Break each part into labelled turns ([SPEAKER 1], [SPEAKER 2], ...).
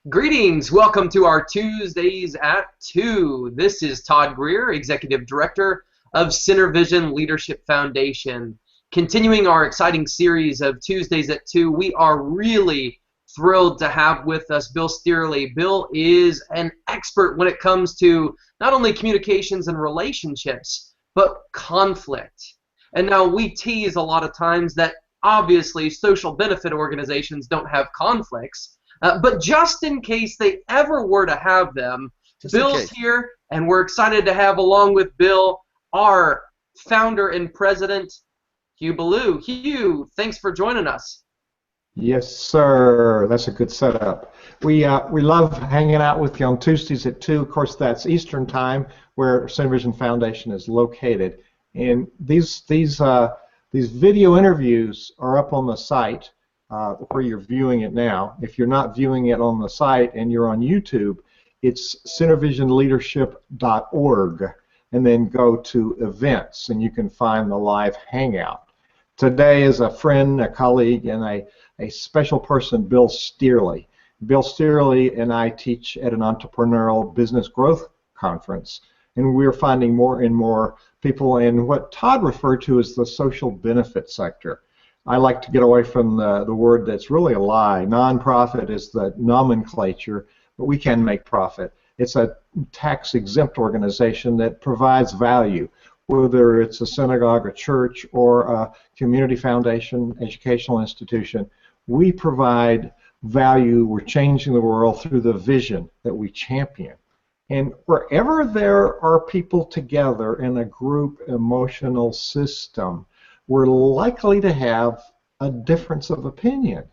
[SPEAKER 1] Greetings. Welcome to our Tuesdays at 2. This is Todd Greer, Executive Director of CenterVision Leadership Foundation. Continuing our exciting series of Tuesdays at 2, we are really thrilled to have with us Bill Steerley. Bill is an expert when it comes to not only communications and relationships, but conflict. And now we tease a lot of times that obviously social benefit organizations don't have conflicts. But just in case they ever were to have them, Bill's here, and we're excited to have along with Bill our founder and president, Hugh Ballou. Hugh, thanks for joining us.
[SPEAKER 2] Yes, sir. That's a good setup. We love hanging out with you on Tuesdays at 2. Of course, that's Eastern Time, where CenterVision Foundation is located. And these video interviews are up on the site. Where you're viewing it now. If you're not viewing it on the site and you're on YouTube, it's centervisionleadership.org, and then go to events and you can find the live hangout. Today is a friend, a colleague, and a special person, Bill Steerley. Bill Steerley and I teach at an entrepreneurial business growth conference, and we're finding more and more people in what Todd referred to as the social benefit sector. I like to get away from the word that's really a lie. Nonprofit is the nomenclature, but we can make profit. It's a tax-exempt organization that provides value, whether it's a synagogue, a church, or a community foundation, educational institution. We provide value. We're changing the world through the vision that we champion. And wherever there are people together in a group emotional system, we're likely to have a difference of opinion.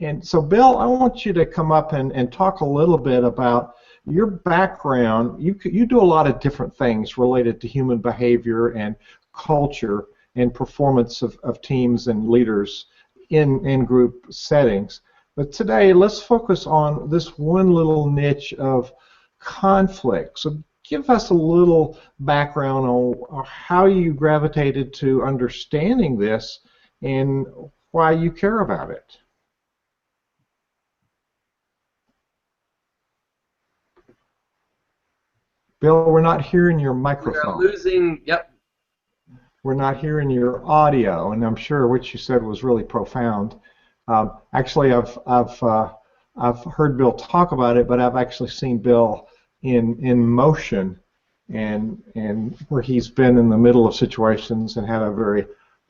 [SPEAKER 2] And so, Bill, I want you to come up and talk a little bit about your background. You do a lot of different things related to human behavior and culture and performance of teams and leaders in group settings. But today, let's focus on this one little niche of conflict. So give us a little background on how you gravitated to understanding this and why you care about it. Bill, we're not hearing your microphone.
[SPEAKER 1] We're losing, yep.
[SPEAKER 2] We're not hearing your audio, and I'm sure what you said was really profound. Actually, I've heard Bill talk about it, but I've actually seen Bill in motion, and where he's been in the middle of situations and had a very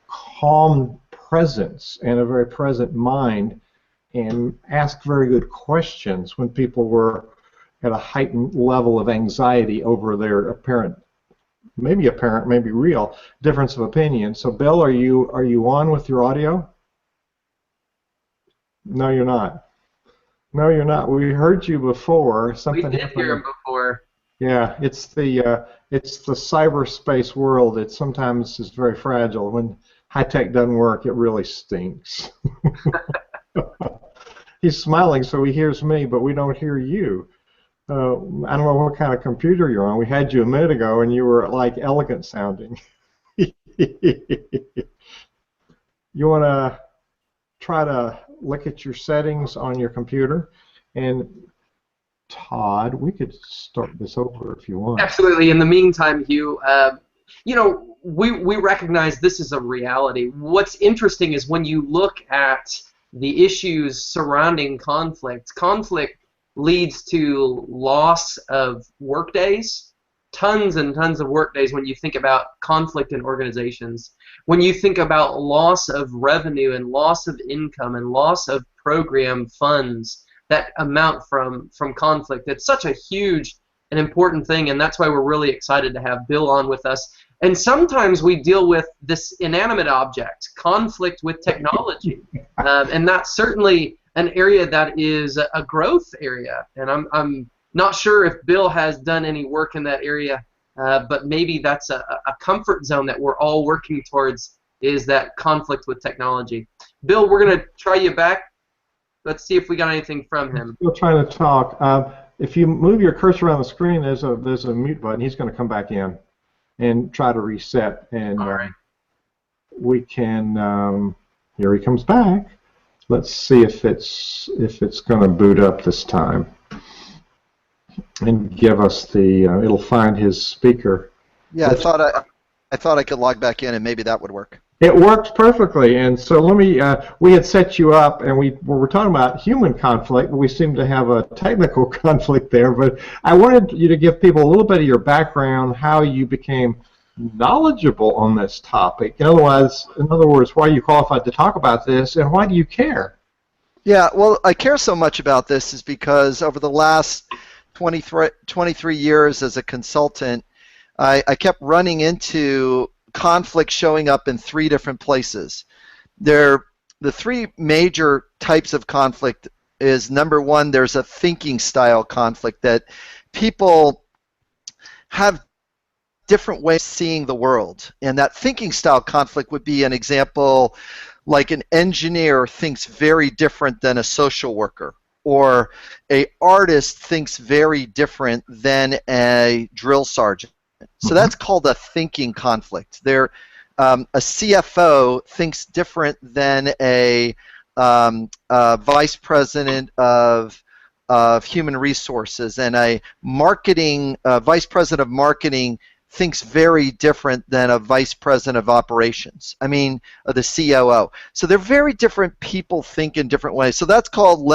[SPEAKER 2] calm presence and a very present mind, and asked very good questions when people were at a heightened level of anxiety over their apparent, maybe real difference of opinion. So, Bill, are you on with your audio? No, you're not. No, you're not. We heard you before. Something
[SPEAKER 1] we did
[SPEAKER 2] happened.
[SPEAKER 1] Hear him before.
[SPEAKER 2] Yeah, it's the cyberspace world. It sometimes is very fragile. When high tech doesn't work, it really stinks. He's smiling, so he hears me, but we don't hear you. I don't know what kind of computer you're on. We had you a minute ago, and you were like elegant sounding. You want to try to look at your settings on your computer, and Todd, we could start this over if you want.
[SPEAKER 1] Absolutely. In the meantime, Hugh, we recognize this is a reality. What's interesting is when you look at the issues surrounding conflict leads to loss of work days, tons and tons of work days when you think about conflict in organizations. When you think about loss of revenue and loss of income and loss of program funds that amount from conflict, it's such a huge and important thing, and that's why we're really excited to have Bill on with us. And sometimes we deal with this inanimate object, conflict with technology, and that's certainly an area that is a growth area. And I'm not sure if Bill has done any work in that area, but maybe that's a comfort zone that we're all working towards, is that conflict with technology. Bill, we're going to try you back. Let's see if we got anything from him.
[SPEAKER 2] Still trying to talk. If you move your cursor around the screen, there's a mute button. He's going to come back in and try to reset. And
[SPEAKER 1] all right.
[SPEAKER 2] We can. Here he comes back. Let's see if it's going to boot up this time. and give us the, it'll find his speaker.
[SPEAKER 3] Yeah, I thought I could log back in and maybe that would work.
[SPEAKER 2] It works perfectly, and so let me, we had set you up, and we were talking about human conflict, but we seem to have a technical conflict there, but I wanted you to give people a little bit of your background, how you became knowledgeable on this topic. In other words, why are you qualified to talk about this, and why do you care?
[SPEAKER 3] Yeah, well, I care so much about this is because over the last 23 years as a consultant, I kept running into conflict showing up in three different places. The three major types of conflict is, number one, there's a thinking style conflict that people have different ways of seeing the world. And that thinking style conflict would be an example like an engineer thinks very different than a social worker, or an artist thinks very different than a drill sergeant. So that's called a thinking conflict. A CFO thinks different than a vice president of human resources, and a vice president of marketing thinks very different than a vice president of operations. I mean, the COO. So they're very different people, think in different ways. So that's called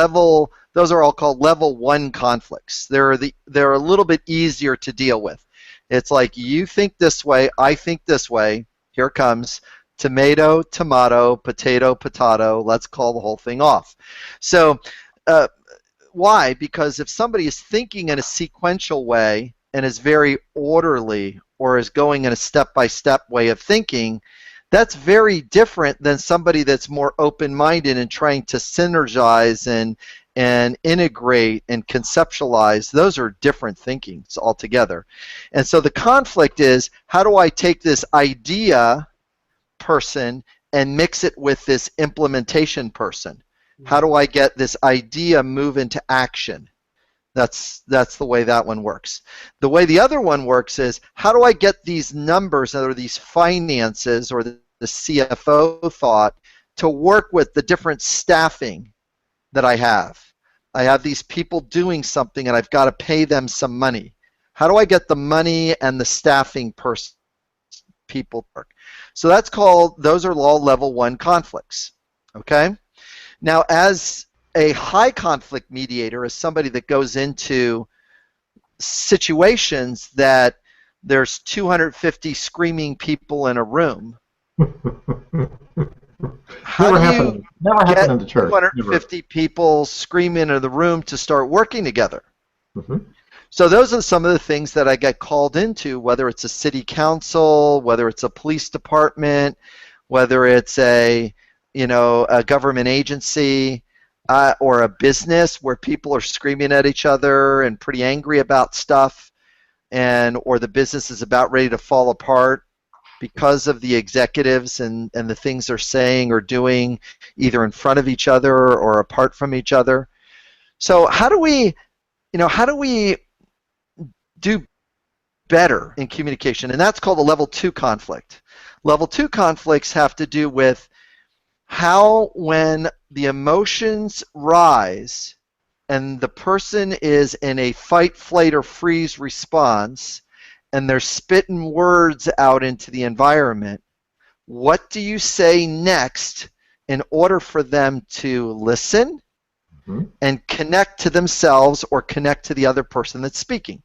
[SPEAKER 3] those are all called level 1 conflicts. They're a little bit easier to deal with. It's like, you think this way, I think this way. Here it comes. Tomato, tomato, potato, potato. Let's call the whole thing off. So why? Because if somebody is thinking in a sequential way and is very orderly, or is going in a step-by-step way of thinking, that's very different than somebody that's more open-minded and trying to synergize and integrate and conceptualize. Those are different thinkings altogether. And so the conflict is, how do I take this idea person and mix it with this implementation person? How do I get this idea move into action? That's the way that one works. The way the other one works is, how do I get these numbers or these finances or the CFO thought to work with the different staffing that I have? I have these people doing something and I've got to pay them some money. How do I get the money and the staffing people work? So those are all level 1 conflicts. Okay? Now, as a high conflict mediator is somebody that goes into situations that there's 250 screaming people in a room. How do you get 250 people screaming in the room to start working together? So those are some of the things that I get called into, whether it's a city council, whether it's a police department, whether it's a government agency, or a business where people are screaming at each other and pretty angry about stuff, or the business is about ready to fall apart because of the executives and the things they're saying or doing, either in front of each other or apart from each other. So how do we do better in communication? And that's called a level 2 conflict. Level 2 conflicts have to do with how, when the emotions rise and the person is in a fight, flight, or freeze response and they're spitting words out into the environment, what do you say next in order for them to listen and connect to themselves or connect to the other person that's speaking?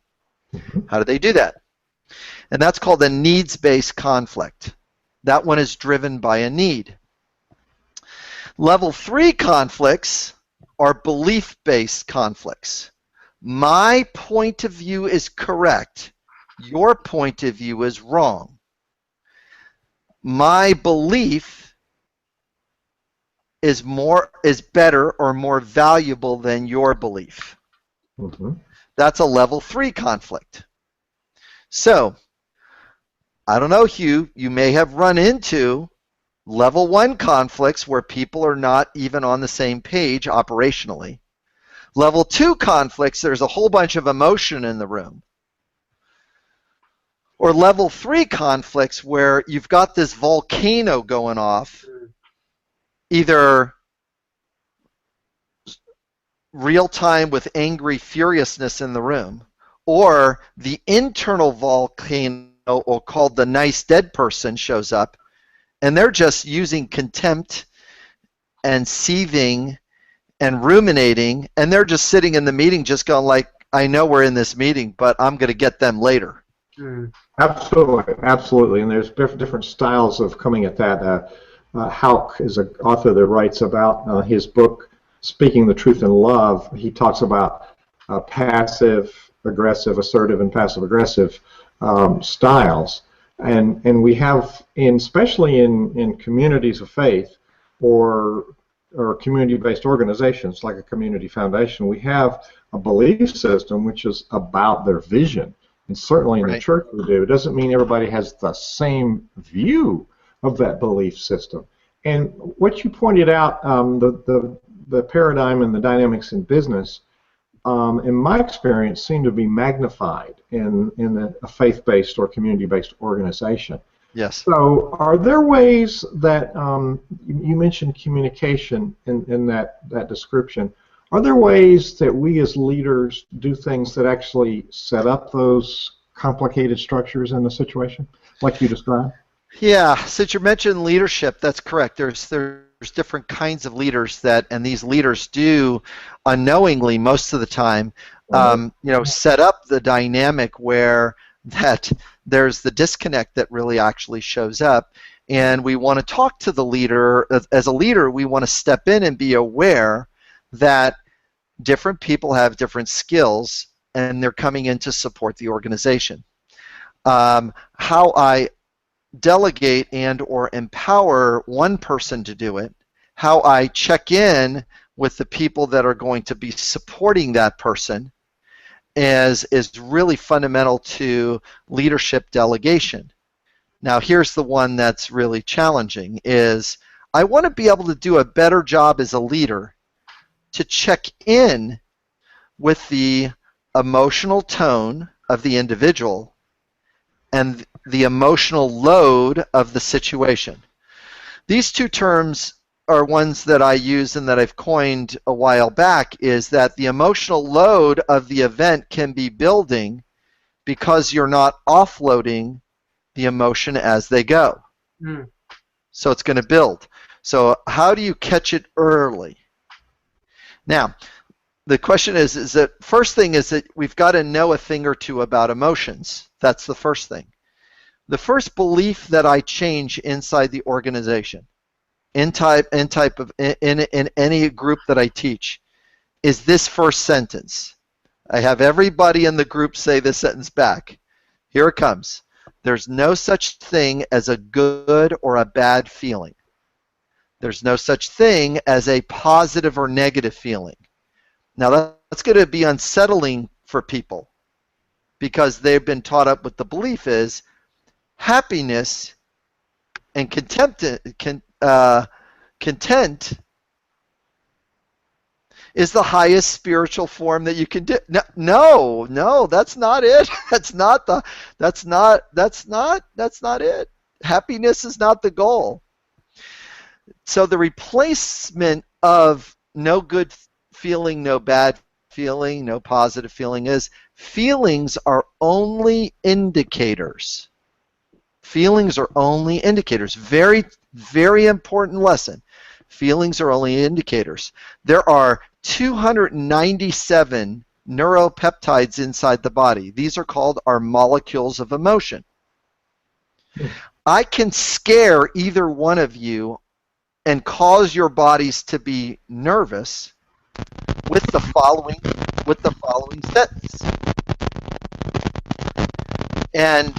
[SPEAKER 3] How do they do that? And that's called a needs-based conflict. That one is driven by a need. Level 3 conflicts are belief-based conflicts. My point of view is correct. Your point of view is wrong. My belief is better or more valuable than your belief. That's a level 3 conflict. So, I don't know, Hugh, you may have run into level 1 conflicts where people are not even on the same page operationally. Level 2 conflicts, there's a whole bunch of emotion in the room. Or level 3 conflicts where you've got this volcano going off, either real time with angry furiousness in the room, or the internal volcano, or called the nice dead person, shows up, and they're just using contempt and seething and ruminating, and they're just sitting in the meeting just going like, I know we're in this meeting, but I'm going to get them later.
[SPEAKER 2] Absolutely, absolutely, and there's different styles of coming at that. Houck is an author that writes about his book, Speaking the Truth in Love. He talks about passive, aggressive, assertive, and passive-aggressive styles, and we have, especially in communities of faith or community-based organizations like a community foundation, we have a belief system which is about their vision. And certainly in the church we do. It doesn't mean everybody has the same view of that belief system. And what you pointed out, the paradigm and the dynamics in business, in my experience, seem to be magnified in a faith-based or community-based organization.
[SPEAKER 3] Yes.
[SPEAKER 2] So are there ways that, you mentioned communication in that description, are there ways that we as leaders do things that actually set up those complicated structures in the situation, like you described?
[SPEAKER 3] Yeah, since you mentioned leadership, that's correct. There's different kinds of leaders and these leaders do unknowingly most of the time, set up the dynamic where that there's the disconnect that really actually shows up, and we want to talk to the leader. As a leader, we want to step in and be aware that different people have different skills and they're coming in to support the organization. How I delegate and or empower one person to do it, how I check in with the people that are going to be supporting that person is really fundamental to leadership delegation. Now here's the one that's really challenging is I want to be able to do a better job as a leader to check in with the emotional tone of the individual and the emotional load of the situation. These two terms are ones that I use and that I've coined a while back, is that the emotional load of the event can be building because you're not offloading the emotion as they go. So it's going to build. So how do you catch it early? Now, the question is that first thing is that we've got to know a thing or two about emotions. That's the first thing. The first belief that I change inside the organization, in any group that I teach, is this first sentence. I have everybody in the group say this sentence back. Here it comes. There's no such thing as a good or a bad feeling. There's no such thing as a positive or negative feeling. Now that's going to be unsettling for people because they've been taught up with the belief is happiness and content is the highest spiritual form that you can do. No, that's not it. That's not it. Happiness is not the goal. So the replacement of no good feeling, no bad feeling, no positive feeling is feelings are only indicators. Feelings are only indicators. Very, very important lesson. Feelings are only indicators. There are 297 neuropeptides inside the body. These are called our molecules of emotion. I can scare either one of you and cause your bodies to be nervous with the following sentence. And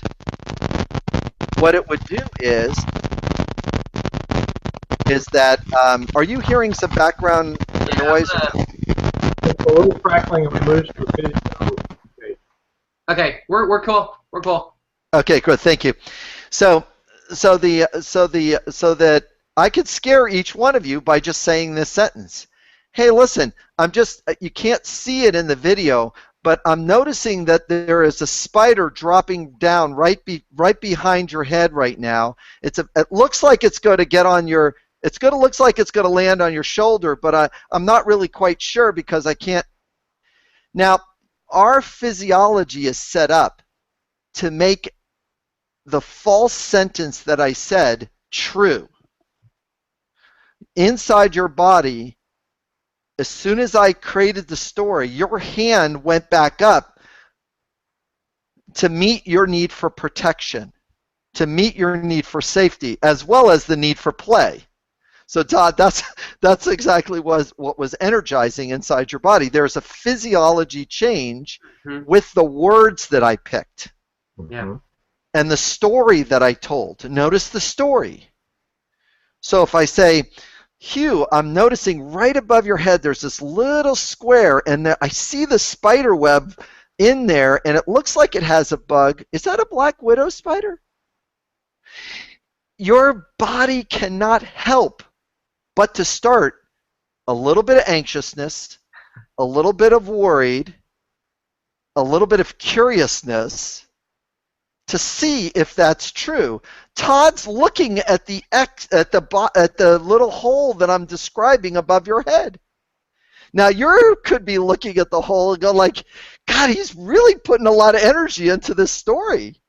[SPEAKER 3] what it would do is that are you hearing some background noise?
[SPEAKER 2] It's a little crackling of moves for video.
[SPEAKER 1] Okay, we're cool. We're cool.
[SPEAKER 3] Okay, good. Thank you. So that I could scare each one of you by just saying this sentence. Hey, listen, you can't see it in the video, but I'm noticing that there is a spider dropping down right behind your head right now. It looks like it's going to get on your. Looks like it's going to land on your shoulder, but I'm not really quite sure because I can't. Now, our physiology is set up to make the false sentence that I said true. Inside your body, as soon as I created the story, your hand went back up to meet your need for protection, to meet your need for safety, as well as the need for play. So Todd, that's exactly what was energizing inside your body. There's a physiology change with the words that I picked.
[SPEAKER 1] Yeah.
[SPEAKER 3] And the story that I told. Notice the story. So if I say, Hugh, I'm noticing right above your head there's this little square, and I see the spider web in there, and it looks like it has a bug. Is that a black widow spider? Your body cannot help but to start a little bit of anxiousness, a little bit of worried, a little bit of curiousness, to see if that's true. Todd's looking at the little hole that I'm describing above your head. Now you could be looking at the hole and go like, God, he's really putting a lot of energy into this story.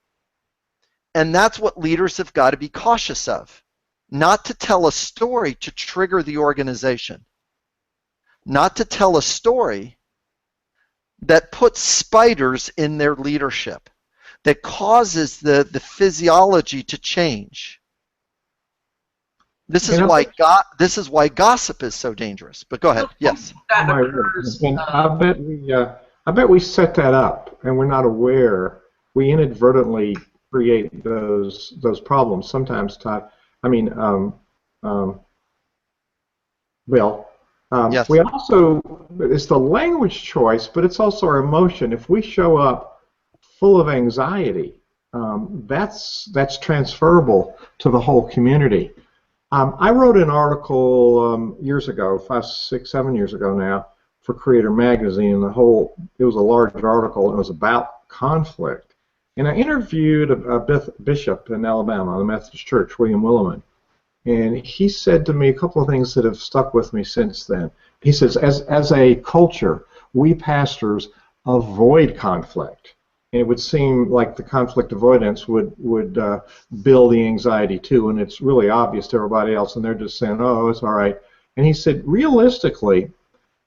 [SPEAKER 3] And that's what leaders have got to be cautious of. Not to tell a story to trigger the organization. Not to tell a story that puts spiders in their leadership, that causes the physiology to change. This is why gossip is so dangerous. But go ahead. Yes.
[SPEAKER 2] And I bet we set that up, and we're not aware. We inadvertently create those problems sometimes, Todd. I mean,
[SPEAKER 3] Yes.
[SPEAKER 2] we also, it's the language choice, but it's also our emotion. If we show up full of anxiety, that's transferable to the whole community. I wrote an article years ago, 5, 6, 7 years ago now, for Creator Magazine, and it was a large article, and it was about conflict. And I interviewed a bishop in Alabama, the Methodist Church, William Willimon, and he said to me a couple of things that have stuck with me since then. He says, as a culture, we pastors avoid conflict. And it would seem like the conflict avoidance would build the anxiety too, and it's really obvious to everybody else, and they're just saying, oh, it's all right. And he said, realistically,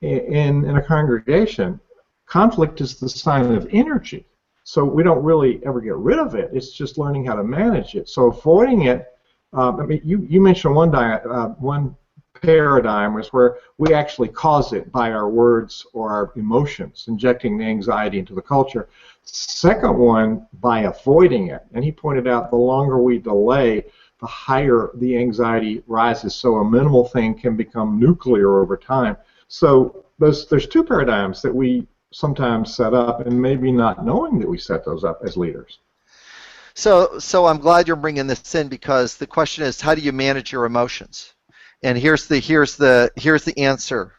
[SPEAKER 2] in a congregation, conflict is the sign of energy. So we don't really ever get rid of it. It's just learning how to manage it. So avoiding it, I mean, you mentioned one paradigm was where we actually cause it by our words or our emotions, injecting the anxiety into the culture. Second one, by avoiding it. And he pointed out the longer we delay, the higher the anxiety rises. So a minimal thing can become nuclear over time. So there's two paradigms that we sometimes set up, and maybe not knowing that we set those up as leaders.
[SPEAKER 3] So I'm glad you're bringing this in, because the question is, how do you manage your emotions? And here's the answer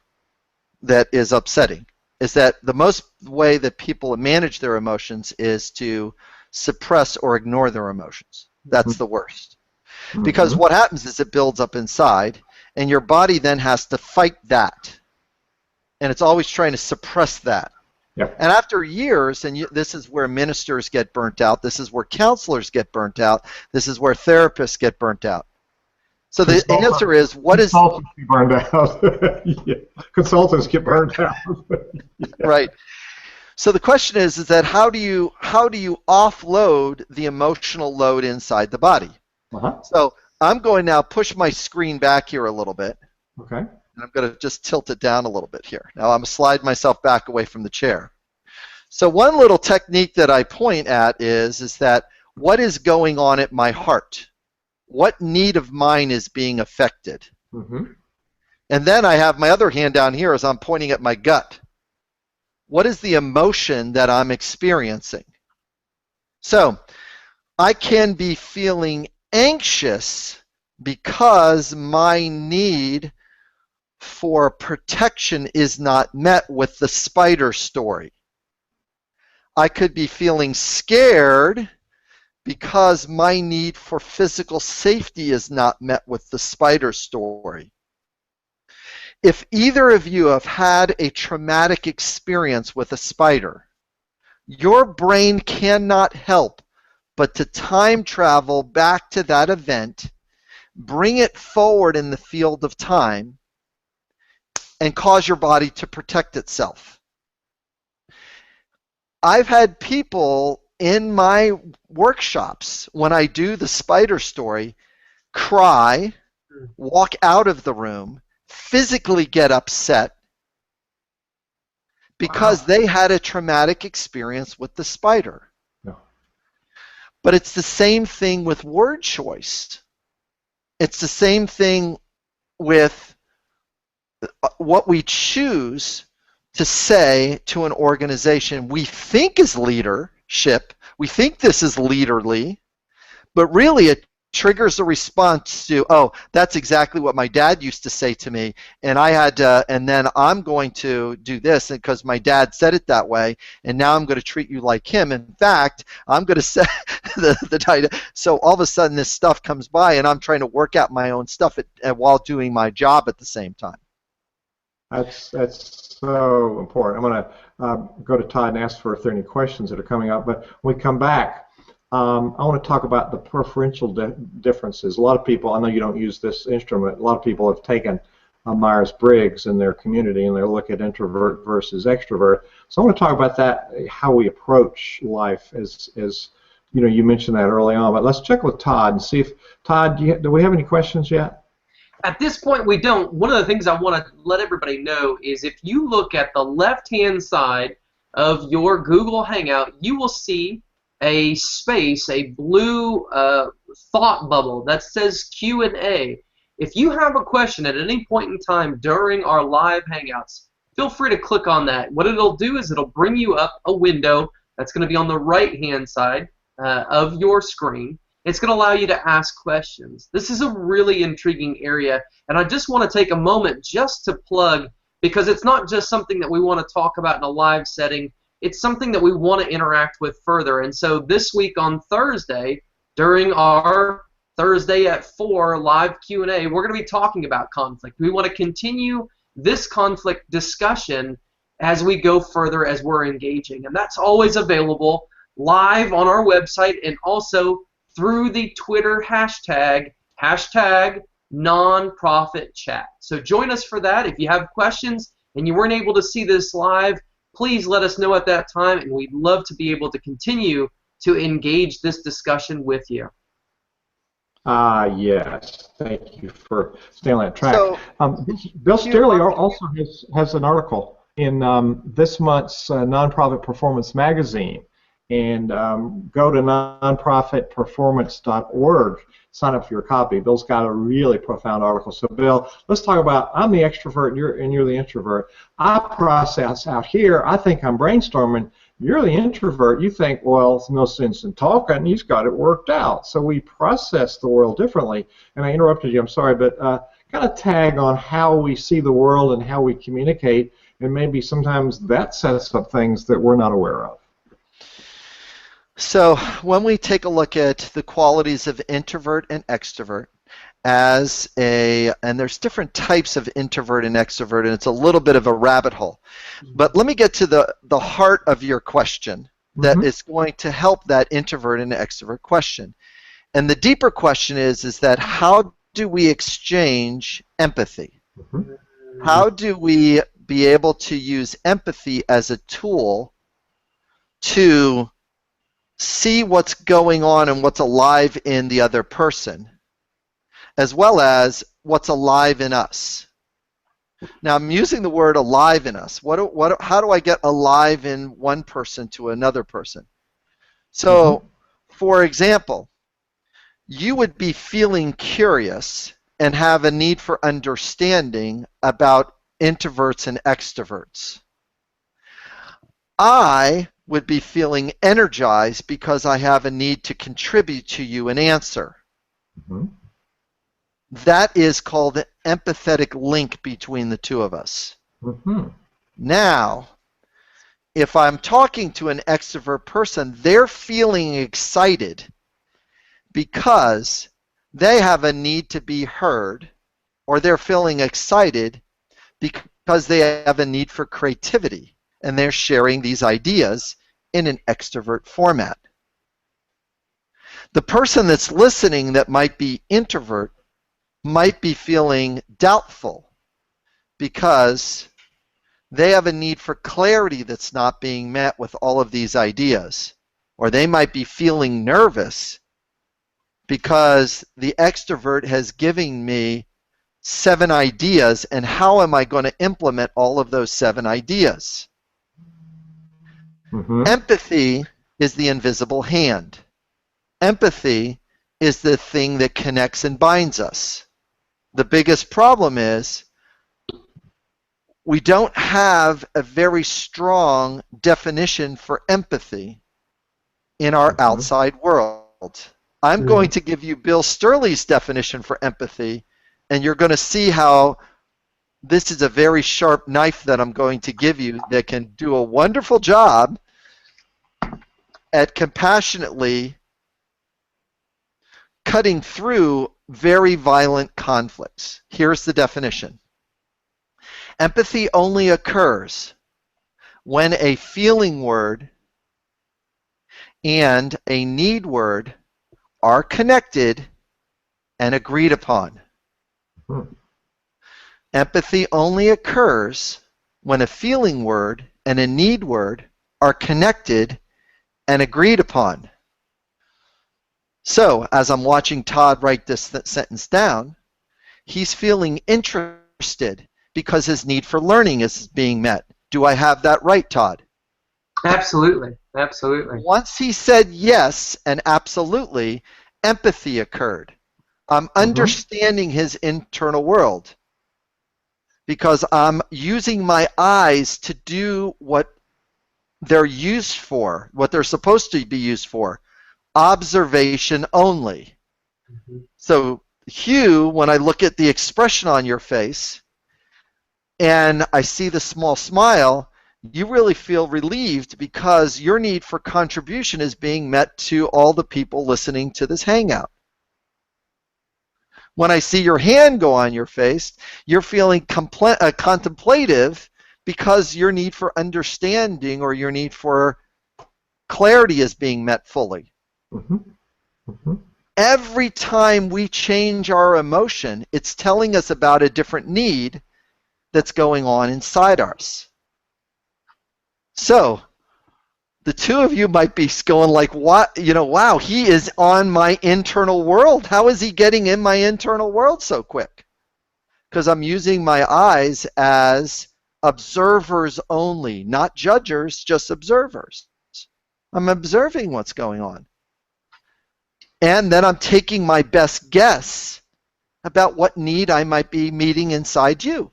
[SPEAKER 3] that is upsetting, is that the most way that people manage their emotions is to suppress or ignore their emotions. That's the worst. Because what happens is it builds up inside, and your body then has to fight that. And it's always trying to suppress that.
[SPEAKER 2] Yep.
[SPEAKER 3] And after years, and this is where ministers get burnt out, this is where counselors get burnt out, this is where therapists get burnt out. So the answer is,
[SPEAKER 2] consultants get burned out. Yeah. Consultants get burned out. Yeah.
[SPEAKER 3] Right. So the question is that how do you offload the emotional load inside the body? So I'm going now push my screen back here a little bit.
[SPEAKER 2] Okay.
[SPEAKER 3] And I'm going to just tilt it down a little bit here. Now I'm going to slide myself back away from the chair. So one little technique that I point at is that what is going on at my heart? What need of mine is being affected? And then I have my other hand down here as I'm pointing at my gut. What is the emotion that I'm experiencing? So I can be feeling anxious because my need for protection is not met with the spider story. I could be feeling scared because my need for physical safety is not met with the spider story. If either of you have had a traumatic experience with a spider, your brain cannot help but to time travel back to that event, bring it forward in the field of time, and cause your body to protect itself. I've had people in my workshops, when I do the spider story, cry, walk out of the room, physically get upset because they had a traumatic experience with the spider.
[SPEAKER 2] No.
[SPEAKER 3] But it's the same thing with word choice. It's the same thing with what we choose to say to an organization we think is leadership, we think this is leaderly, but really it triggers a response to, oh, that's exactly what my dad used to say to me, and I had to, and then I'm going to do this because my dad said it that way, and now I'm going to treat you like him. In fact, I'm going to say so all of a sudden this stuff comes by, and I'm trying to work out my own stuff while doing my job at the same time.
[SPEAKER 2] That's so important. I'm going to go to Todd and ask for if there are any questions that are coming up, but when we come back, I want to talk about the preferential differences. A lot of people, I know you don't use this instrument, a lot of people have taken Myers-Briggs in their community and they look at introvert versus extrovert. So I want to talk about that, how we approach life as you know, you mentioned that early on, but let's check with Todd and see if, Todd, do we have any questions yet?
[SPEAKER 1] At this point, we don't. One of the things I want to let everybody know is if you look at the left-hand side of your Google Hangout, you will see a space, a blue thought bubble that says Q&A. If you have a question at any point in time during our live Hangouts, feel free to click on that. What it'll do is it'll bring you up a window that's going to be on the right-hand side of your screen. It's going to allow you to ask questions. This is a really intriguing area, and I just want to take a moment just to plug, because it's not just something that we want to talk about in a live setting. It's something that we want to interact with further. And so this week on Thursday, during our Thursday at 4 live Q&A, we're going to be talking about conflict. We want to continue this conflict discussion as we go further, as we're engaging. And that's always available live on our website and also through the Twitter hashtag nonprofit chat. So join us for that. If you have questions and you weren't able to see this live, please let us know at that time, and we'd love to be able to continue to engage this discussion with you.
[SPEAKER 2] Yes. Thank you for staying on that track.
[SPEAKER 3] So,
[SPEAKER 2] Bill Stearley also has an article in this month's Nonprofit Performance magazine. And go to nonprofitperformance.org, sign up for your copy. Bill's got a really profound article. So, Bill, let's talk about, I'm the extrovert and you're the introvert. I process out here. I think I'm brainstorming. You're the introvert. You think, well, there's no sense in talking. He's got it worked out. So we process the world differently. And I interrupted you. I'm sorry, but kind of tag on how we see the world and how we communicate, and maybe sometimes that sets up things that we're not aware of.
[SPEAKER 3] So when we take a look at the qualities of introvert and extrovert and there's different types of introvert and extrovert, and it's a little bit of a rabbit hole. But let me get to the heart of your question that is going to help that introvert and extrovert question. And the deeper question is that how do we exchange empathy? How do we be able to use empathy as a tool to see what's going on and what's alive in the other person, as well as what's alive in us? Now, I'm using the word alive in us. How do I get alive in one person to another person? So, for example, you would be feeling curious and have a need for understanding about introverts and extroverts. I would be feeling energized because I have a need to contribute to you an answer. That is called the empathetic link between the two of us. Now, if I'm talking to an extrovert person, they're feeling excited because they have a need to be heard, or they're feeling excited because they have a need for creativity, and they're sharing these ideas in an extrovert format. The person that's listening that might be introvert might be feeling doubtful because they have a need for clarity that's not being met with all of these ideas. Or they might be feeling nervous because the extrovert has given me 7 ideas, and how am I going to implement all of those 7 ideas? Empathy is the invisible hand. Empathy is the thing that connects and binds us. The biggest problem is we don't have a very strong definition for empathy in our outside world. I'm going to give you Bill Sturley's definition for empathy, and you're going to see how this is a very sharp knife that I'm going to give you that can do a wonderful job at compassionately cutting through very violent conflicts. Here's the definition. Empathy only occurs when a feeling word and a need word are connected and agreed upon. Empathy only occurs when a feeling word and a need word are connected and agreed upon. So, as I'm watching Todd write this sentence down, he's feeling interested because his need for learning is being met. Do I have that right, Todd?
[SPEAKER 1] Absolutely. Absolutely.
[SPEAKER 3] Once he said yes and absolutely, empathy occurred. I'm understanding his internal world because I'm using my eyes to do what they're used for, what they're supposed to be used for. Observation only. So, Hugh, when I look at the expression on your face and I see the small smile, you really feel relieved because your need for contribution is being met to all the people listening to this hangout. When I see your hand go on your face, you're feeling contemplative because your need for understanding or your need for clarity is being met fully. Every time we change our emotion, it's telling us about a different need that's going on inside us. So, the two of you might be going like, "What? You know, wow, he is on my internal world. How is he getting in my internal world so quick?" Because I'm using my eyes as observers only, not judgers, just observers. I'm observing what's going on. And then I'm taking my best guess about what need I might be meeting inside you.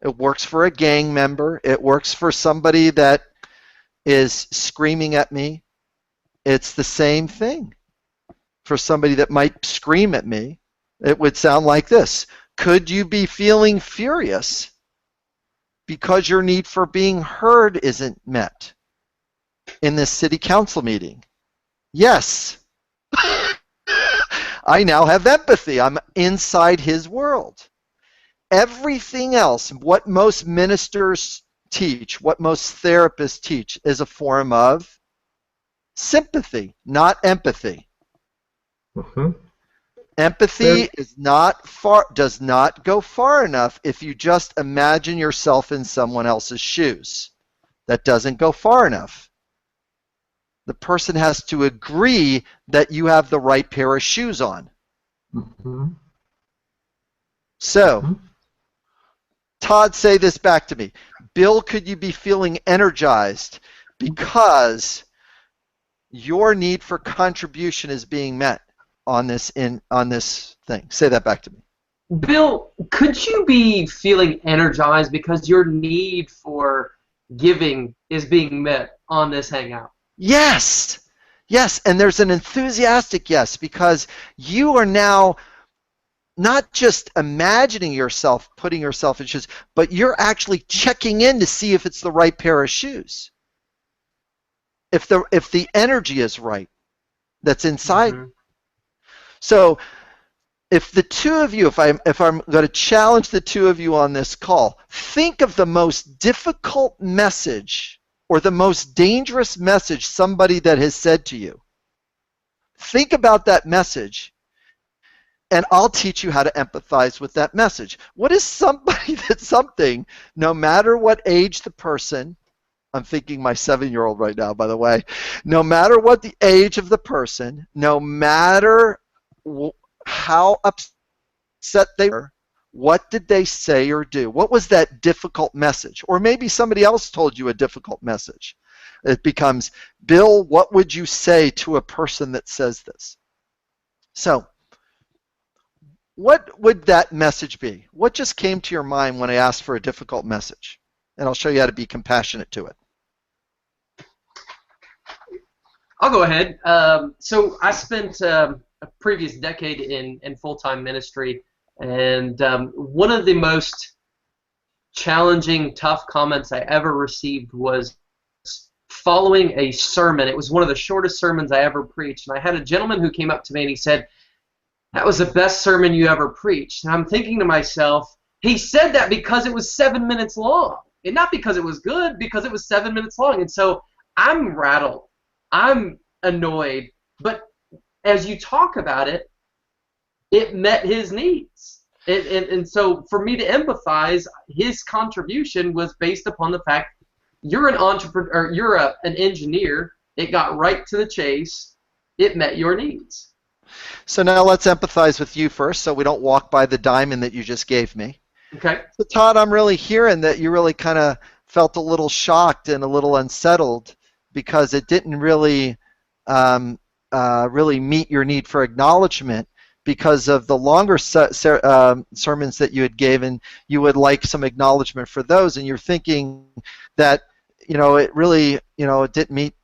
[SPEAKER 3] It works for a gang member. It works for somebody that is screaming at me. It's the same thing. For somebody that might scream at me, it would sound like this. Could you be feeling furious because your need for being heard isn't met in this city council meeting? Yes. I now have empathy. I'm inside his world. Everything else, what most ministers teach, what most therapists teach, is a form of sympathy, not empathy. Empathy does not go far enough if you just imagine yourself in someone else's shoes. That doesn't go far enough. The person has to agree that you have the right pair of shoes on. So, Todd, say this back to me. Bill, could you be feeling energized because your need for contribution is being met on this thing? Say that back to me.
[SPEAKER 1] Bill, could you be feeling energized because your need for giving is being met on this hangout?
[SPEAKER 3] Yes. Yes, and there's an enthusiastic yes because you are now not just imagining yourself, putting yourself in shoes, but you're actually checking in to see if it's the right pair of shoes. If the energy is right that's inside. So if the two of you, if I'm going to challenge the two of you on this call, think of the most difficult message or the most dangerous message somebody that has said to you. Think about that message, and I'll teach you how to empathize with that message. What is something, no matter what age the person, I'm thinking my 7-year-old right now, by the way, no matter what the age of the person, no matter how upset they were, what did they say or do? What was that difficult message? Or maybe somebody else told you a difficult message. It becomes, Bill, what would you say to a person that says this? So, what would that message be? What just came to your mind when I asked for a difficult message? And I'll show you how to be compassionate to it.
[SPEAKER 1] I'll go ahead. So I spent a previous decade in full-time ministry, and one of the most challenging, tough comments I ever received was following a sermon. It was one of the shortest sermons I ever preached, and I had a gentleman who came up to me and he said, "That was the best sermon you ever preached." And I'm thinking to myself, he said that because it was 7 minutes long, and not because it was good, because it was 7 minutes long. And so I'm rattled. I'm annoyed. But as you talk about it, it met his needs. And so for me to empathize, his contribution was based upon the fact you're an entrepreneur, or you're an engineer. It got right to the chase. It met your needs.
[SPEAKER 3] So now let's empathize with you first, so we don't walk by the diamond that you just gave me.
[SPEAKER 1] Okay.
[SPEAKER 3] So Todd, I'm really hearing that you really kind of felt a little shocked and a little unsettled because it didn't really really meet your need for acknowledgement because of the longer sermons that you had given. You would like some acknowledgement for those, and you're thinking that it really it didn't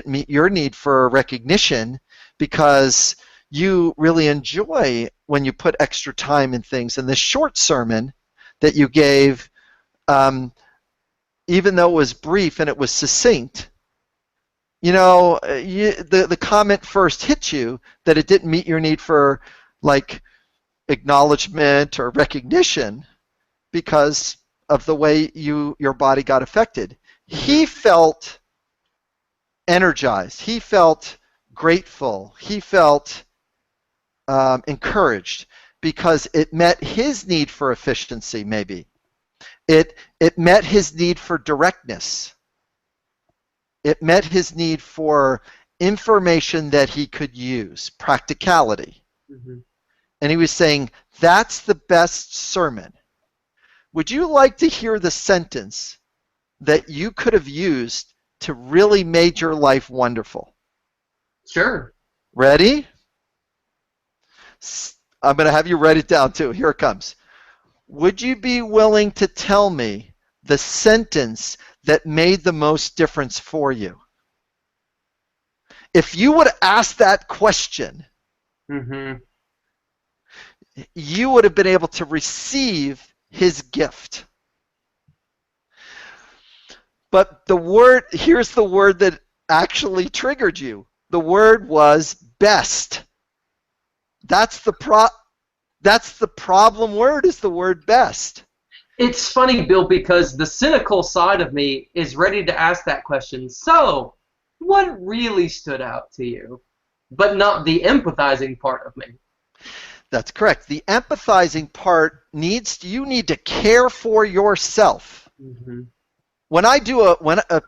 [SPEAKER 3] meet your need for recognition because you really enjoy when you put extra time in things. And this short sermon that you gave, even though it was brief and it was succinct, the comment first hit you that it didn't meet your need for like acknowledgement or recognition because of the way your body got affected. He felt energized. He felt grateful. He felt encouraged because it met his need for efficiency, maybe. It met his need for directness. It met his need for information that he could use, practicality.
[SPEAKER 1] Mm-hmm.
[SPEAKER 3] And he was saying, that's the best sermon. Would you like to hear the sentence that you could have used to really make your life wonderful?
[SPEAKER 1] Sure.
[SPEAKER 3] Ready? I'm going to have you write it down too. Here it comes. Would you be willing to tell me the sentence that made the most difference for you? If you would ask that question,
[SPEAKER 1] Mm-hmm.
[SPEAKER 3] you would have been able to receive his gift. But here's the word that actually triggered you. The word was best. That's the problem word, is the word best.
[SPEAKER 1] It's funny, Bill, because the cynical side of me is ready to ask that question. So, what really stood out to you? But not the empathizing part of me.
[SPEAKER 3] That's correct. The empathizing part you need to care for yourself.
[SPEAKER 1] Mm-hmm.
[SPEAKER 3] When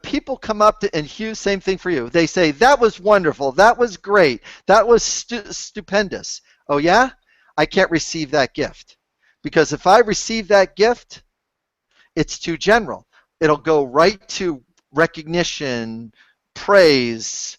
[SPEAKER 3] people come up to, and Hugh, same thing for you. They say, that was wonderful, that was great, that was stupendous. Oh yeah? I can't receive that gift. Because if I receive that gift, it's too general. It'll go right to recognition, praise,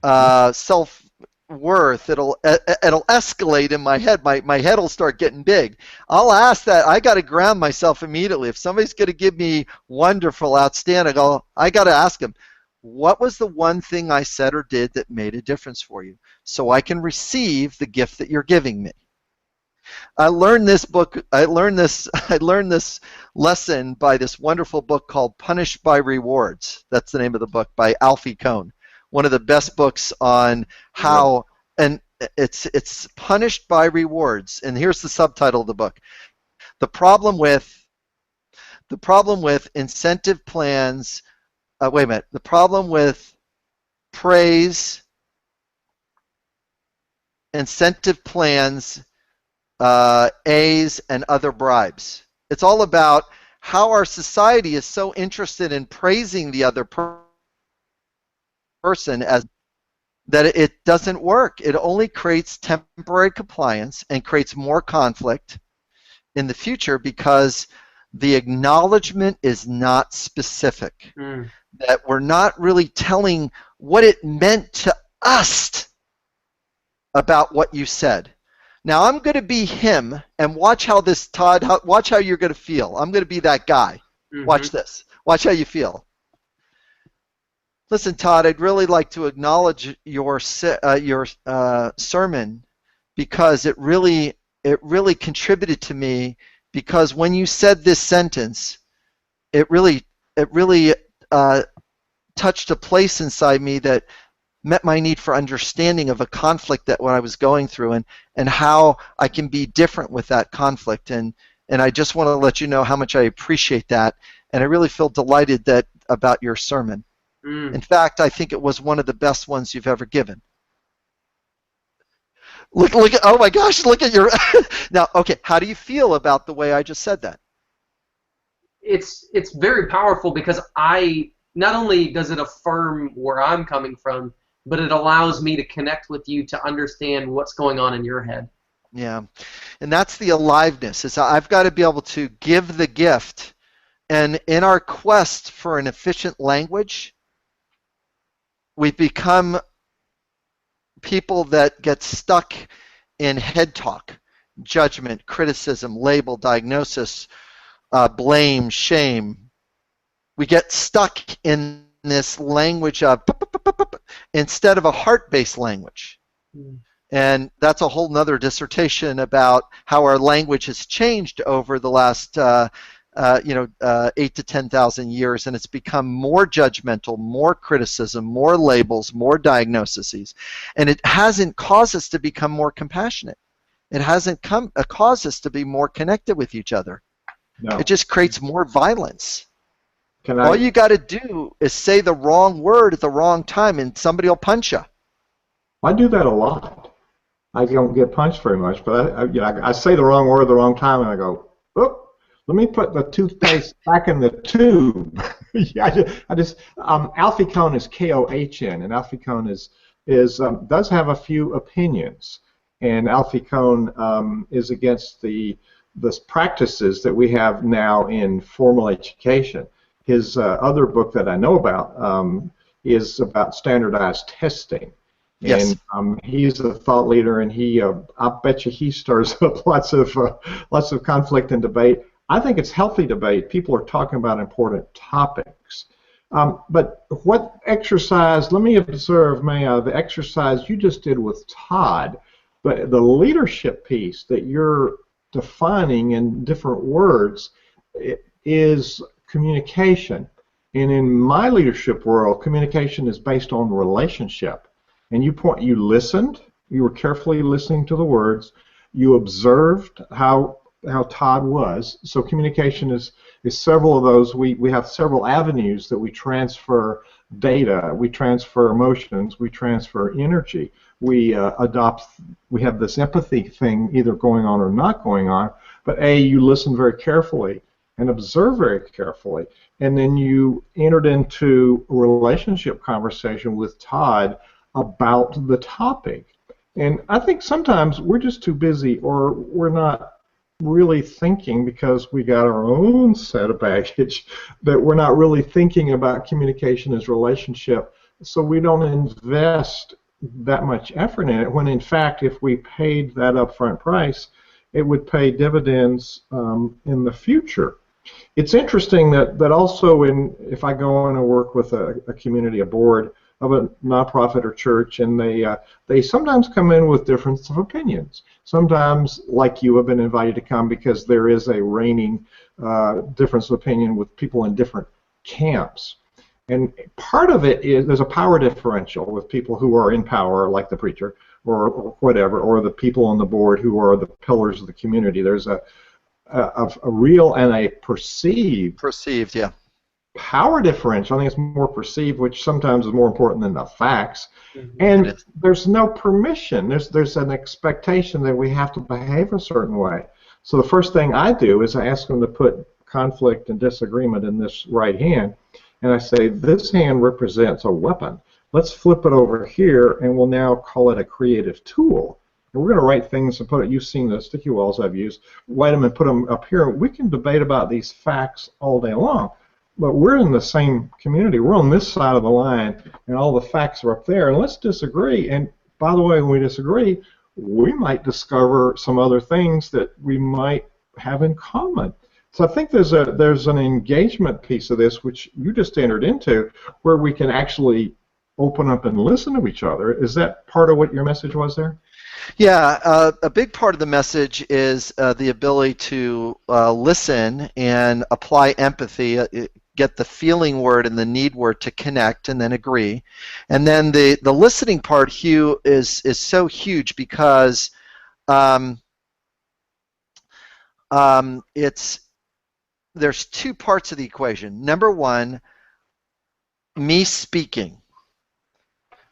[SPEAKER 3] self-worth. It'll escalate in my head. My head will start getting big. I'll ask that. I got to ground myself immediately. If somebody's going to give me wonderful, outstanding, I got to ask them, what was the one thing I said or did that made a difference for you, so I can receive the gift that you're giving me? I learned this lesson by this wonderful book called Punished by Rewards. That's the name of the book, by Alfie Kohn. One of the best books on how, and it's Punished by Rewards. And here's the subtitle of the book: The problem with incentive plans wait a minute. The problem with praise, incentive plans, A's, and other bribes. It's all about how our society is so interested in praising the other person as that it doesn't work. It only creates temporary compliance and creates more conflict in the future because the acknowledgement is not specific. That we're not really telling what it meant to us about what you said. Now I'm going to be him, and watch how this, Todd, watch how you're going to feel. I'm going to be that guy. Watch this. Watch how you feel. Listen, Todd, I'd really like to acknowledge your sermon because it really contributed to me, because when you said this sentence, it really touched a place inside me that met my need for understanding of a conflict that what I was going through, and how I can be different with that conflict. And I just want to let you know how much I appreciate that, and I really feel delighted about your sermon. In fact, I think it was one of the best ones you've ever given. Look at, oh my gosh, look at your, now, okay, how do you feel about the way I just said that?
[SPEAKER 1] It's very powerful because not only does it affirm where I'm coming from, but it allows me to connect with you to understand what's going on in your head.
[SPEAKER 3] Yeah, and that's the aliveness. Is I've got to be able to give the gift, and in our quest for an efficient language, we've become people that get stuck in head talk, judgment, criticism, label, diagnosis, blame, shame. We get stuck in this language of instead of a heart-based language. And that's a whole nother dissertation about how our language has changed over the last 8 to 10,000 years, and it's become more judgmental, more criticism, more labels, more diagnoses, and it hasn't caused us to become more compassionate. It hasn't caused us to be more connected with each other. No. It just creates more violence. All you got to do is say the wrong word at the wrong time, and somebody will punch you.
[SPEAKER 2] I do that a lot. I don't get punched very much, but I say the wrong word at the wrong time, and I go, "Oop, let me put the toothpaste back in the tube." Alfie Kohn is Kohn, and Alfie Kohn does have a few opinions, and Alfie Kohn is against the practices that we have now in formal education. His other book that I know about is about standardized testing.
[SPEAKER 3] Yes.
[SPEAKER 2] And he's a thought leader, and I bet you he stirs up lots of conflict and debate. I think it's healthy debate. People are talking about important topics. But what exercise, let me observe, the exercise you just did with Todd, but the leadership piece that you're defining in different words is communication. And in my leadership world, communication is based on relationship. And you listened, you were carefully listening to the words, you observed how Todd was. So communication is several of those. We have several avenues that we transfer data, we transfer emotions, we transfer energy. We have this empathy thing either going on or not going on, but you listen very carefully and observe very carefully, and then you entered into a relationship conversation with Todd about the topic. And I think sometimes we're just too busy, or we're not really thinking because we got our own set of baggage, that we're not really thinking about communication as relationship, so we don't invest that much effort in it, when in fact if we paid that upfront price, it would pay dividends in the future. It's interesting that also if I go on and work with a community, a board of a nonprofit or church, and they sometimes come in with difference of opinions. Sometimes, like you, have been invited to come because there is a reigning difference of opinion with people in different camps. And part of it is there's a power differential with people who are in power, like the preacher, or whatever, or the people on the board who are the pillars of the community. There's a real and a perceived.
[SPEAKER 3] Perceived, yeah.
[SPEAKER 2] power differential. I think it's more perceived, which sometimes is more important than the facts.
[SPEAKER 1] Mhm.
[SPEAKER 2] And there's no permission. There's an expectation that we have to behave a certain way. So the first thing I do is I ask them to put conflict and disagreement in this right hand, and I say, this hand represents a weapon. Let's flip it over here, and we'll now call it a creative tool. And we're going to write things and put it, you've seen the sticky walls I've used, write them and put them up here. We can debate about these facts all day long, but we're in the same community. We're on this side of the line, and all the facts are up there, and let's disagree. And by the way, when we disagree, we might discover some other things that we might have in common. So I think there's an engagement piece of this, which you just entered into, where we can actually open up and listen to each other. Is that part of what your message was there?
[SPEAKER 3] Yeah, a big part of the message is the ability to listen and apply empathy, get the feeling word and the need word to connect and then agree. And then the listening part, Hugh, is so huge because there's two parts of the equation. Number one, me speaking.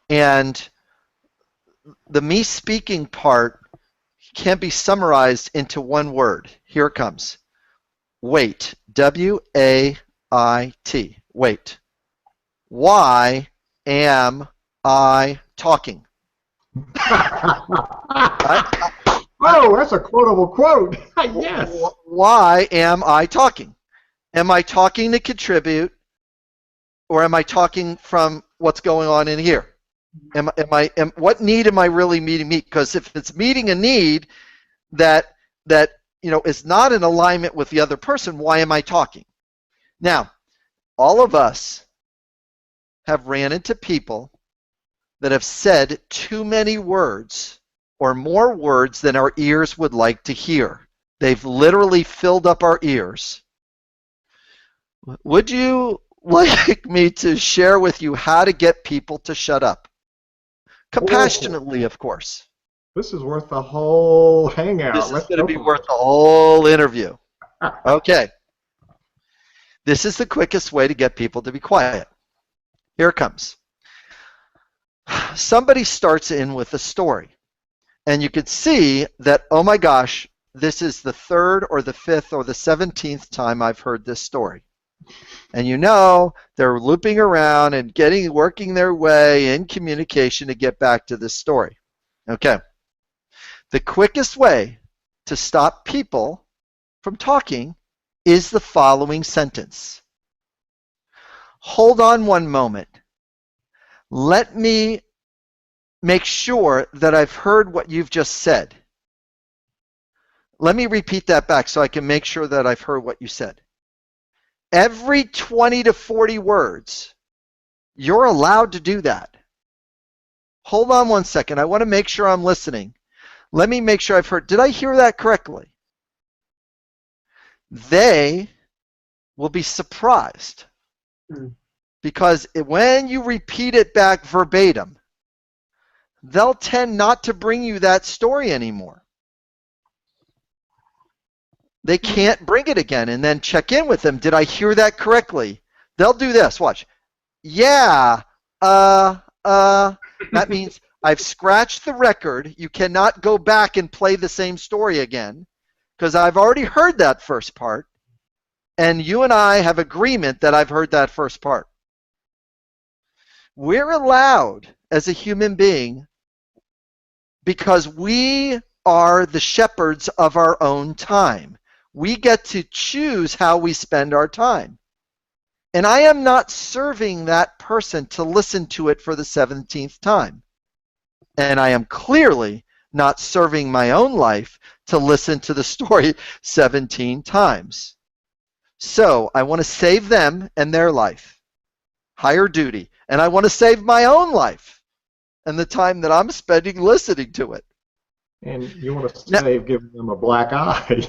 [SPEAKER 3] And the me speaking part can be summarized into one word. Here it comes. Wait. W-A-I-T. Wait. Why am I talking?
[SPEAKER 2] Oh, that's a quotable quote. Yes.
[SPEAKER 3] Why am I talking? Am I talking to contribute, or am I talking from what's going on in here? What need am I really meeting? Because if it's meeting a need that is not in alignment with the other person, why am I talking? Now, all of us have ran into people that have said too many words or more words than our ears would like to hear. They've literally filled up our ears. Would you like me to share with you how to get people to shut up? Compassionately, of course.
[SPEAKER 2] This is worth the whole hangout.
[SPEAKER 3] This is going to be worth the whole interview. Okay. This is the quickest way to get people to be quiet. Here it comes. Somebody starts in with a story, and you could see that, oh my gosh, this is the 3rd or the 5th or the 17th time I've heard this story. And they're looping around and working their way in communication to get back to this story. Okay. The quickest way to stop people from talking is the following sentence. Hold on one moment. Let me make sure that I've heard what you've just said. Let me repeat that back so I can make sure that I've heard what you said. Every 20 to 40 words, you're allowed to do that. Hold on one second. I want to make sure I'm listening. Let me make sure I've heard. Did I hear that correctly? They will be surprised because when you repeat it back verbatim, they'll tend not to bring you that story anymore. They can't bring it again, and then check in with them. Did I hear that correctly? They'll do this. Watch. Yeah. That means I've scratched the record. You cannot go back and play the same story again because I've already heard that first part, and you and I have agreement that I've heard that first part. We're allowed as a human being because we are the shepherds of our own time. We get to choose how we spend our time. And I am not serving that person to listen to it for the 17th time. And I am clearly not serving my own life to listen to the story 17 times. So I want to save them and their life. Higher duty. And I want to save my own life and the time that I'm spending listening to it.
[SPEAKER 2] And you want to save giving them a black eye.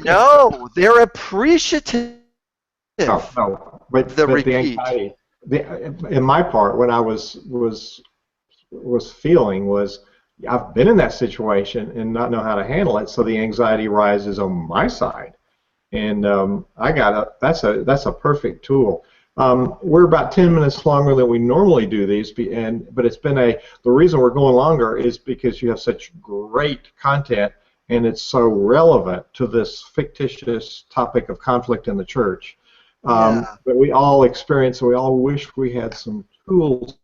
[SPEAKER 3] No, they're appreciative.
[SPEAKER 2] No. But the anxiety, in my part, what I was feeling was I've been in that situation and not know how to handle it, so the anxiety rises on my side. And that's a perfect tool. We're about 10 minutes longer than we normally do these, but it's been the reason we're going longer is because you have such great content and it's so relevant to this fictitious topic of conflict in the church. That we all experience, and we all wish we had some tools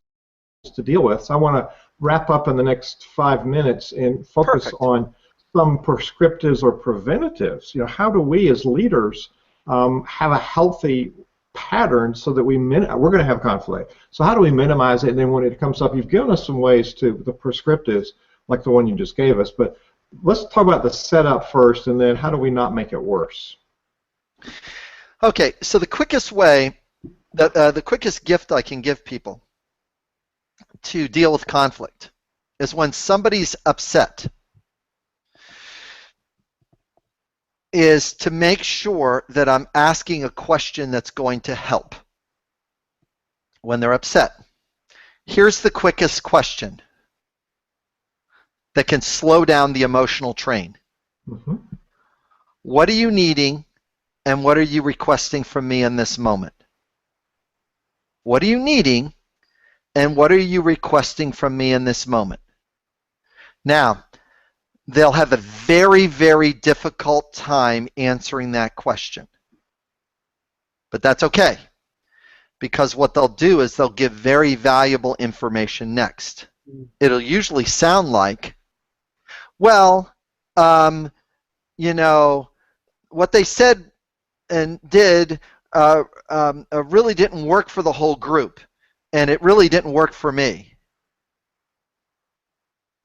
[SPEAKER 2] to deal with. So I want to wrap up in the next 5 minutes and focus on some prescriptives or preventatives. How do we as leaders have a healthy pattern so that we're going to have conflict? So how do we minimize it? And then when it comes up, you've given us some ways to the prescriptives, like the one you just gave us. But let's talk about the setup first, and then how do we not make it worse?
[SPEAKER 3] Okay, so the quickest way, the quickest gift I can give people to deal with conflict is when somebody's upset, is to make sure that I'm asking a question that's going to help when they're upset. Here's the quickest question that can slow down the emotional train.
[SPEAKER 2] Mm-hmm.
[SPEAKER 3] What are you needing? And what are you requesting from me in this moment? What are you needing? And what are you requesting from me in this moment? Now, they'll have a very, very difficult time answering that question. But that's okay, because what they'll do is they'll give very valuable information next. It'll usually sound like, well, what they said and did really didn't work for the whole group, and it really didn't work for me.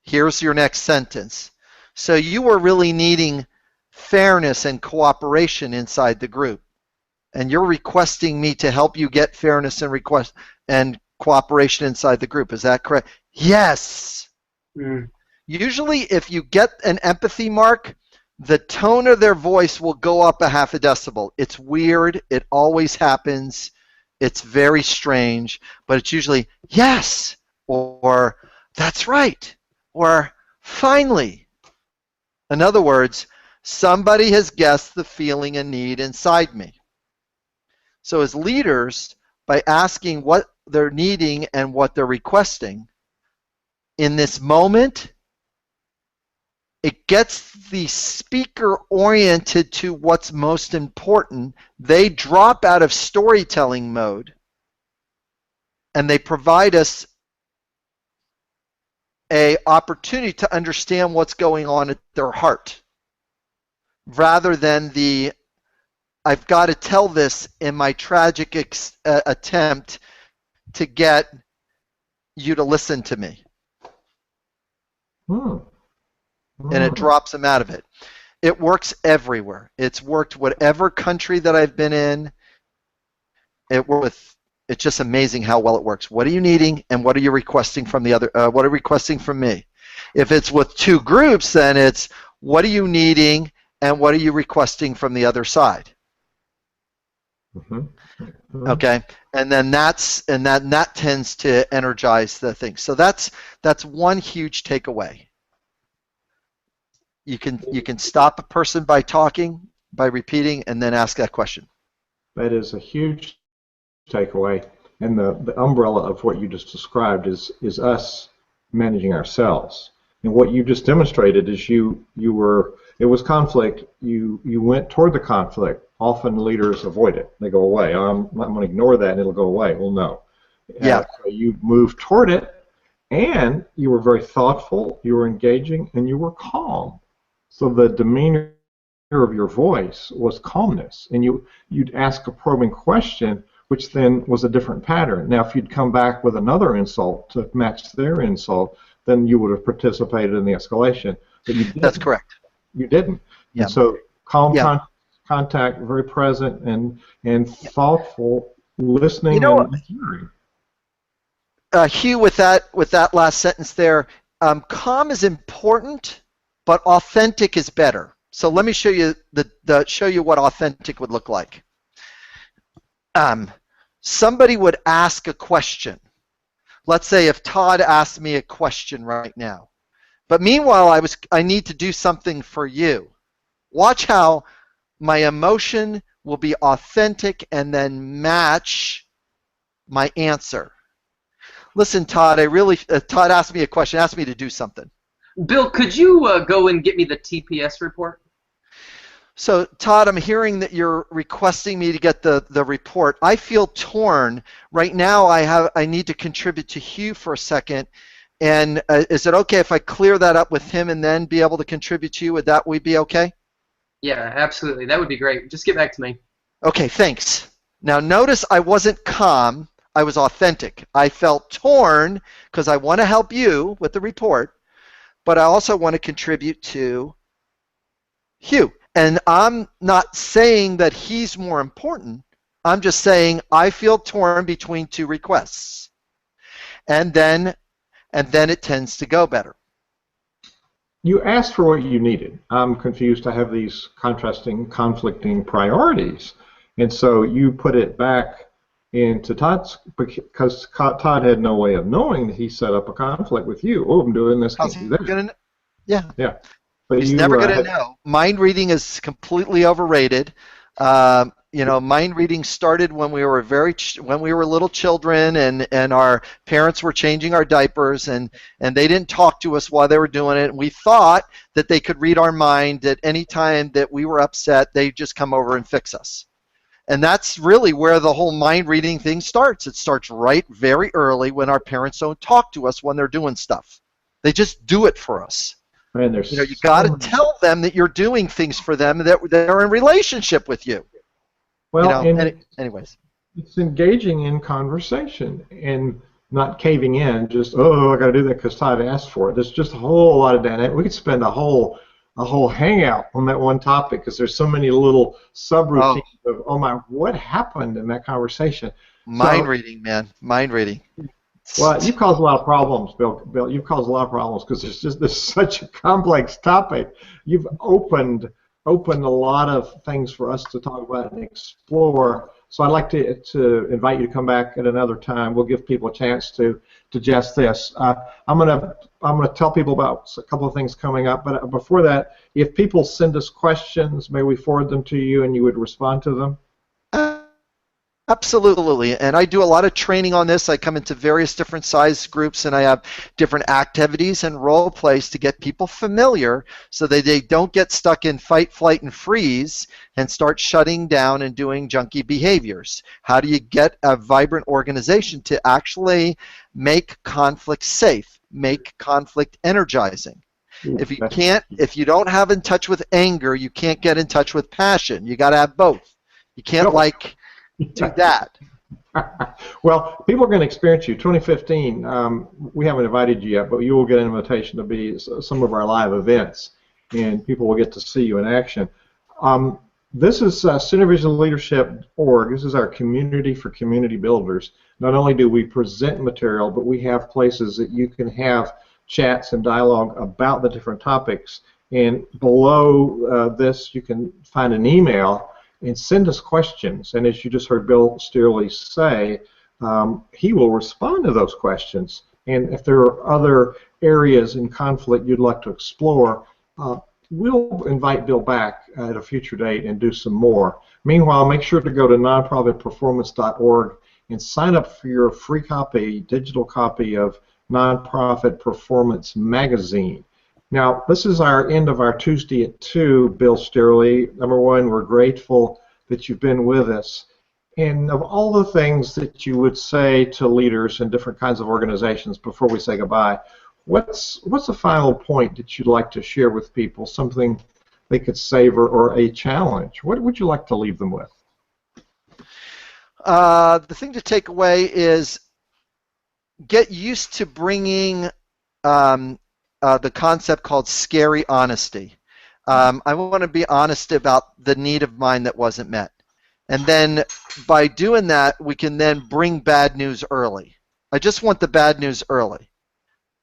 [SPEAKER 3] Here's your next sentence. So you were really needing fairness and cooperation inside the group, and you're requesting me to help you get fairness and cooperation inside the group. Is that correct? Yes. Usually if you get an empathy mark, the tone of their voice will go up a half a decibel. It's weird. It always happens. It's very strange, but it's usually yes, or that's right, or finally. In other words, somebody has guessed the feeling and need inside me. So as leaders, by asking what they're needing and what they're requesting, in this moment, it gets the speaker oriented to what's most important. They drop out of storytelling mode, and they provide us an opportunity to understand what's going on at their heart, rather than I've got to tell this in my tragic attempt to get you to listen to me. And it drops them out of it. It works everywhere. It's worked whatever country that I've been in. It's just amazing how well it works. What are you needing, and what are you requesting from the other? What are you requesting from me? If it's with two groups, then it's what are you needing, and what are you requesting from the other side? Okay, and then that tends to energize the thing. So that's one huge takeaway. You can stop a person by talking, by repeating, and then ask that question.
[SPEAKER 2] That is a huge takeaway, and the umbrella of what you just described is us managing ourselves. And what you just demonstrated is it was conflict. You went toward the conflict. Often leaders avoid it. They go away. I'm going to ignore that and it'll go away. Well, no.
[SPEAKER 3] Yeah.
[SPEAKER 2] So you moved toward it, and you were very thoughtful, you were engaging, and you were calm. So the demeanor of your voice was calmness, and you'd ask a probing question, which then was a different pattern. Now, if you'd come back with another insult to match their insult, then you would have participated in the escalation. But you didn't.
[SPEAKER 3] That's correct.
[SPEAKER 2] You didn't.
[SPEAKER 3] Yeah.
[SPEAKER 2] And so calm contact, very present and thoughtful listening and hearing.
[SPEAKER 3] Hugh, with that last sentence there, calm is important, but authentic is better. So let me show you show you what authentic would look like. Somebody would ask a question. Let's say if Todd asked me a question right now, but meanwhile I need to do something for you. Watch how my emotion will be authentic and then match my answer. Listen, Todd, Todd asked me a question, asked me to do something.
[SPEAKER 1] Bill, could you go and get me the TPS report?
[SPEAKER 3] So, Todd, I'm hearing that you're requesting me to get the report. I feel torn. Right now, I need to contribute to Hugh for a second. And is it okay if I clear that up with him and then be able to contribute to you? Would that be okay?
[SPEAKER 1] Yeah, absolutely. That would be great. Just get back to me.
[SPEAKER 3] Okay, thanks. Now, notice I wasn't calm. I was authentic. I felt torn because I want to help you with the report, but I also want to contribute to Hugh. And I'm not saying that he's more important. I'm just saying I feel torn between two requests. And then it tends to go better.
[SPEAKER 2] You asked for what you needed. I'm confused. I have these conflicting priorities. And so you put it back into Todd's, because Todd had no way of knowing that he set up a conflict with you. Oh, I'm doing this.
[SPEAKER 3] How's he gonna? Yeah.
[SPEAKER 2] Yeah. But
[SPEAKER 3] he's never going to know. Mind reading is completely overrated. You know, mind reading started when we were little children, and our parents were changing our diapers, and they didn't talk to us while they were doing it. And we thought that they could read our mind at any time that we were upset. They'd just come over and fix us. And that's really where the whole mind reading thing starts. It starts right very early when our parents don't talk to us when they're doing stuff. They just do it for us.
[SPEAKER 2] Man,
[SPEAKER 3] you know, you got to tell them that you're doing things for them, that they're in relationship with you.
[SPEAKER 2] Well,
[SPEAKER 3] you know, anyways,
[SPEAKER 2] it's engaging in conversation and not caving in. Just I got to do that because Todd asked for it. There's just a whole lot of dynamic. We could spend a whole hangout on that one topic because there's so many little subroutines of what happened in that conversation.
[SPEAKER 3] Mind reading, man, mind reading.
[SPEAKER 2] Well, you cause a lot of problems, Bill. You've caused a lot of problems because there's such a complex topic. You've opened a lot of things for us to talk about and explore. So I'd like to invite you to come back at another time. We'll give people a chance to digest this. I'm gonna tell people about a couple of things coming up, but before that, if people send us questions, may we forward them to you and you would respond to them?
[SPEAKER 3] Absolutely, and I do a lot of training on this. I come into various different size groups, and I have different activities and role plays to get people familiar so that they don't get stuck in fight, flight, and freeze and start shutting down and doing junky behaviors. How do you get a vibrant organization to actually make conflict safe, make conflict energizing? If you don't have in touch with anger, you can't get in touch with passion. You got to have both. You can't do that.
[SPEAKER 2] Well, people are going to experience you. 2015, we haven't invited you yet, but you will get an invitation to be some of our live events, and people will get to see you in action. This is CenterVisionLeadership.org. This is our community for community builders. Not only do we present material, but we have places that you can have chats and dialogue about the different topics. And below this, you can find an email and send us questions. And as you just heard Bill Steerley say, he will respond to those questions. And if there are other areas in conflict you'd like to explore, we'll invite Bill back at a future date and do some more. Meanwhile, make sure to go to nonprofitperformance.org and sign up for your free copy, digital copy of Nonprofit Performance Magazine. Now, this is our end of our Tuesday at 2, Bill Steerley. Number one, we're grateful that you've been with us. And of all the things that you would say to leaders in different kinds of organizations before we say goodbye, what's the final point that you'd like to share with people, something they could savor or a challenge? What would you like to leave them with?
[SPEAKER 3] The thing to take away is get used to bringing the concept called scary honesty. I want to be honest about the need of mine that wasn't met. And then by doing that, we can then bring bad news early. I just want the bad news early.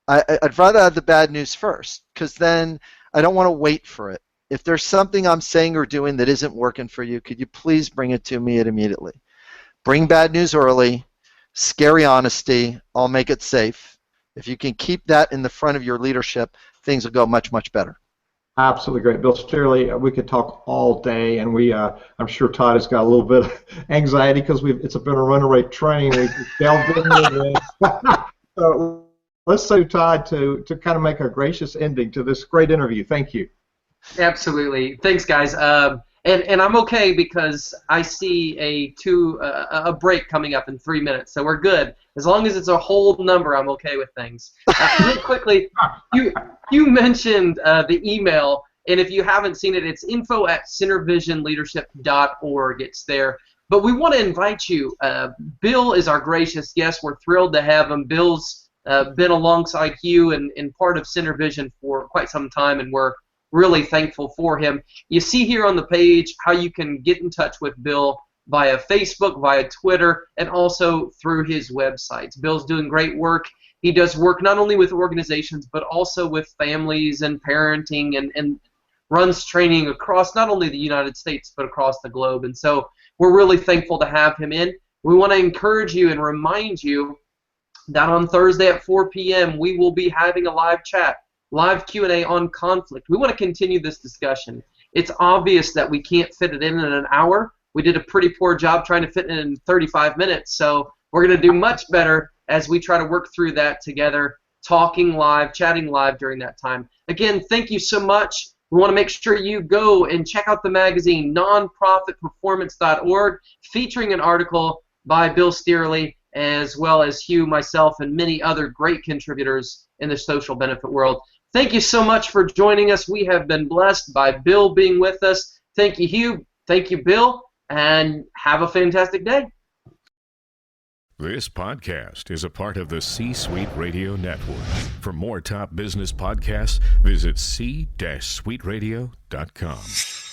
[SPEAKER 3] I'd rather have the bad news first, because then I don't want to wait for it. If there's something I'm saying or doing that isn't working for you, could you please bring it to me immediately? Bring bad news early, scary honesty, I'll make it safe. If you can keep that in the front of your leadership, things will go much, much better.
[SPEAKER 2] Absolutely great. Bill Steerley, we could talk all day, and I'm sure Todd has got a little bit of anxiety because it's been a runaway train. We've delved into this. So let's say Todd to kind of make a gracious ending to this great interview. Thank you.
[SPEAKER 1] Absolutely. Thanks, guys. And I'm okay because I see a break coming up in 3 minutes, so we're good. As long as it's a whole number, I'm okay with things. Real quickly, you mentioned the email, and if you haven't seen it, it's info@centervisionleadership.org. It's there. But we want to invite you. Bill is our gracious guest. We're thrilled to have him. Bill's been alongside Hugh and part of Center Vision for quite some time, and we're really thankful for him. You see here on the page how you can get in touch with Bill via Facebook, via Twitter, and also through his websites. Bill's doing great work. He does work not only with organizations, but also with families and parenting, and runs training across not only the United States, but across the globe. And so we're really thankful to have him in. We want to encourage you and remind you that on Thursday at 4 p.m. we will be having a live chat, live Q&A on conflict. We want to continue this discussion. It's obvious that we can't fit it in an hour. We did a pretty poor job trying to fit it in 35 minutes, so we're going to do much better as we try to work through that together, talking live, chatting live during that time. Again, thank you so much. We want to make sure you go and check out the magazine, nonprofitperformance.org, featuring an article by Bill Steerley, as well as Hugh, myself, and many other great contributors in the social benefit world. Thank you so much for joining us. We have been blessed by Bill being with us. Thank you, Hugh. Thank you, Bill. And have a fantastic day.
[SPEAKER 4] This podcast is a part of the C-Suite Radio Network. For more top business podcasts, visit c-suiteradio.com.